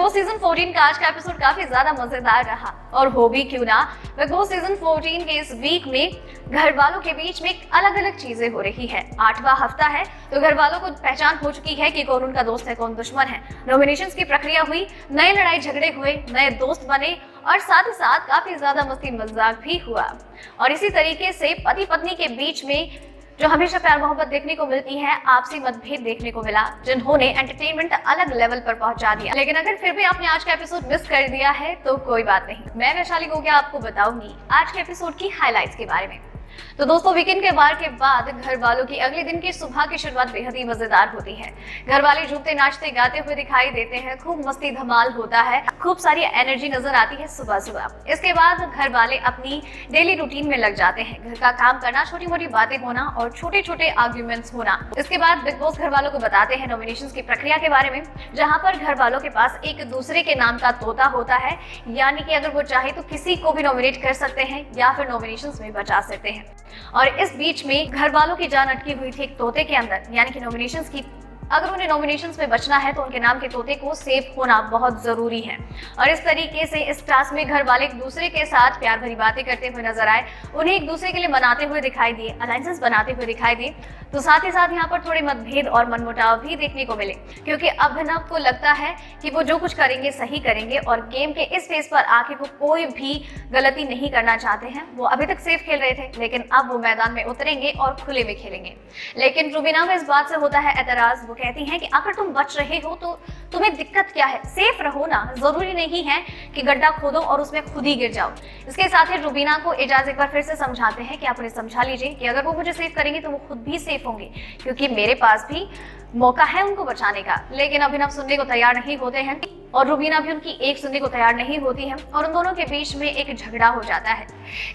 Boss season 14 का आज का एपिसोड काफी ज्यादा मजेदार रहा और हो भी क्यों ना, बिग बॉस सीजन 14 के इस वीक में घर वालों के बीच में अलग अलग चीजें हो रही है। 8वां हफ्ता है तो घर वालों को पहचान हो चुकी है कि कौन उनका दोस्त है कौन दुश्मन है। नॉमिनेशंस की प्रक्रिया हुई, नए लड़ाई झगड़े हुए, नए दोस्त बने और साथ ही साथ काफी ज्यादा मस्ती मजाक भी हुआ। और इसी तरीके से पति पत्नी के बीच में जो हमेशा प्यार मोहब्बत देखने को मिलती है, आपसी मतभेद देखने को मिला, जिन्होंने एंटरटेनमेंट अलग लेवल पर पहुंचा दिया। लेकिन अगर फिर भी आपने आज का एपिसोड मिस कर दिया है तो कोई बात नहीं, मैं वैशाली गोगिया आपको बताऊंगी आज के एपिसोड की हाइलाइट्स के बारे में। तो दोस्तों, वीकेंड के वार के बाद घर वालों की अगले दिन की सुबह की शुरुआत बेहद ही मजेदार होती है। घर वाले झूमते नाचते गाते हुए दिखाई देते हैं, खूब मस्ती धमाल होता है, खूब सारी एनर्जी नजर आती है सुबह सुबह। इसके बाद घर वाले अपनी डेली रूटीन में लग जाते हैं, घर का काम करना, छोटी मोटी बातें होना और छोटे छोटे आर्ग्यूमेंट्स होना। इसके बाद बिग बॉस घर वालों को बताते हैं नॉमिनेशंस की प्रक्रिया के बारे में, जहां पर घर वालों के पास एक दूसरे के नाम का तोता होता है, यानी कि अगर वो चाहे तो किसी को भी नॉमिनेट कर सकते हैं या फिर नॉमिनेशंस में बचा सकते हैं। और इस बीच में घर वालों की जान अटकी हुई थी एक तोते के अंदर, यानी कि नॉमिनेशंस की अगर उन्हें नॉमिनेशंस में बचना है तो उनके नाम के तोते को सेफ होना बहुत जरूरी है। और इस तरीके से इस टास्क में घर वाले एक दूसरे के साथ प्यार भरी बातें करते हुए नजर आए, उन्हें एक दूसरे के लिए मनाते हुए दिखाई दिए, अलायंसेस बनाते हुए दिखाई दिए। तो साथ ही साथ यहाँ पर थोड़े मतभेद और मनमुटाव भी देखने को मिले, क्योंकि अभिनव को लगता है कि वो जो कुछ करेंगे सही करेंगे और गेम के इस फेज पर आके वो कोई भी गलती नहीं करना चाहते हैं। वो अभी तक सेफ खेल रहे थे, लेकिन अब वो मैदान में उतरेंगे और खुले में खेलेंगे। लेकिन रुबीना को इस बात से होता है एतराज। वो कहती हैं कि अगर तुम बच रहे हो तो तुम्हें दिक्कत क्या है, सेफ रहो ना, जरूरी नहीं है कि गड्ढा खोदो और उसमें खुद ही गिर जाओ। इसके साथ ही रुबीना को एजाज एक बार फिर से समझाते हैं कि आप उन्हें समझा लीजिए कि अगर वो मुझे सेफ करेंगे तो वो खुद भी सेफ होंगे, क्योंकि मेरे पास भी मौका है उनको बचाने का। लेकिन अभिनव सुनने को तैयार नहीं होते हैं और रुबीना भी उनकी एक सुनने को तैयार नहीं होती है और उन दोनों के बीच में एक झगड़ा हो जाता है।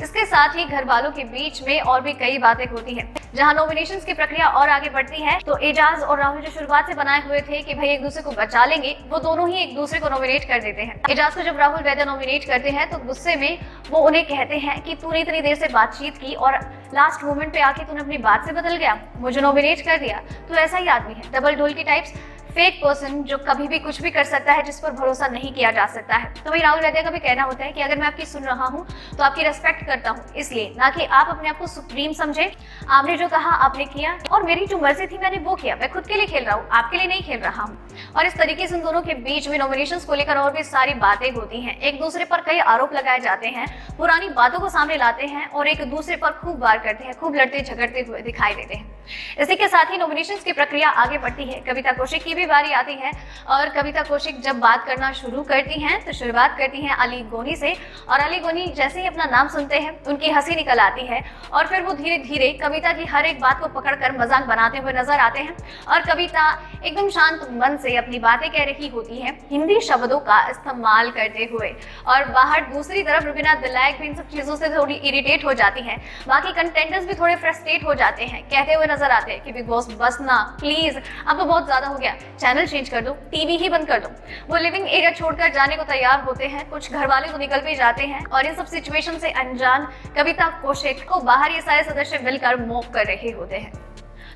इसके साथ ही घर वालों के बीच में और भी कई बातें होती हैं। जहां नॉमिनेशंस की प्रक्रिया और आगे बढ़ती है तो एजाज और राहुल जो शुरुआत से बनाए हुए थे कि भाई एक दूसरे को बचा लेंगे, वो दोनों ही एक दूसरे को नॉमिनेट कर देते हैं। एजाज को जब राहुल वैद्य नॉमिनेट करते हैं तो गुस्से में वो उन्हें कहते हैं कि तूने इतनी देर से बातचीत की और लास्ट मोमेंट पे आके तूने अपनी बात से बदल गया, मुझे नॉमिनेट कर दिया। तो ऐसा ही आदमी है, डबल ढोल की टाइप्स, फेक पर्सन जो कभी भी कुछ भी कर सकता है, जिस पर भरोसा नहीं किया जा सकता है। तो वही राहुल वैद्य का भी कहना होता है कि अगर मैं आपकी सुन रहा हूँ तो आपकी रेस्पेक्ट करता हूँ, इसलिए ना कि आप अपने आप को सुप्रीम समझे। आपने जो कहा आपने किया और मेरी जो मर्जी थी मैंने वो किया, मैं खुद के लिए खेल रहा हूँ, आपके लिए नहीं खेल रहा हूँ। और इस तरीके से उन दोनों के बीच में नॉमिनेशंस को लेकर और भी सारी बातें होती हैं। एक दूसरे पर कई आरोप लगाए जाते हैं, पुरानी बातों को सामने लाते हैं और एक दूसरे पर खूब वार करते हैं, खूब लड़ते झगड़ते हुए दिखाई देते हैं। इसी के साथ ही नॉमिनेशंस की प्रक्रिया आगे बढ़ती है। कविता कौशिक की भी बारी आती है और कविता कौशिक जब बात करना शुरू करती हैं तो शुरुआत करती हैं अली गोनी से। और अली गोनी जैसे ही अपना नाम सुनते हैं उनकी हंसी निकल आती है और फिर वो धीरे धीरे कविता की हर एक बात को पकड़कर मजाक बनाते हुए नजर आते हैं। और कविता एकदम शांत मन से अपनी बातें कह रही होती है, हिंदी शब्दों का इस्तेमाल करते हुए। और बाहर दूसरी तरफ रुबीना दिलायक भी इन सब चीजों से थोड़ी इरिटेट हो जाती है। बाकी कंटेंटर्स भी थोड़े फ्रस्ट्रेट हो जाते हैं, कहते हुए नजर आते हैं कि बिग बॉस बस ना, प्लीज अब तो बहुत ज्यादा हो गया, चैनल चेंज कर दो, टीवी ही बंद कर दो। वो लिविंग एरिया छोड़कर जाने को तैयार होते हैं, कुछ घर वाले तो निकल भी जाते हैं। और इन सब सिचुएशन से अनजान कविता कौशिक को बाहर ये सारे सदस्य मिलकर मॉक कर रहे होते हैं।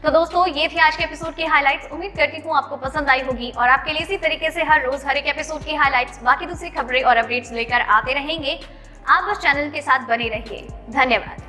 तो दोस्तों, ये थी आज के एपिसोड की हाइलाइट्स। उम्मीद करती हूँ आपको पसंद आई होगी और आपके लिए इसी तरीके से हर रोज हर एक एपिसोड की हाइलाइट्स, बाकी दूसरी खबरें और अपडेट्स लेकर आते रहेंगे। आप बस चैनल के साथ बने रहिए। धन्यवाद।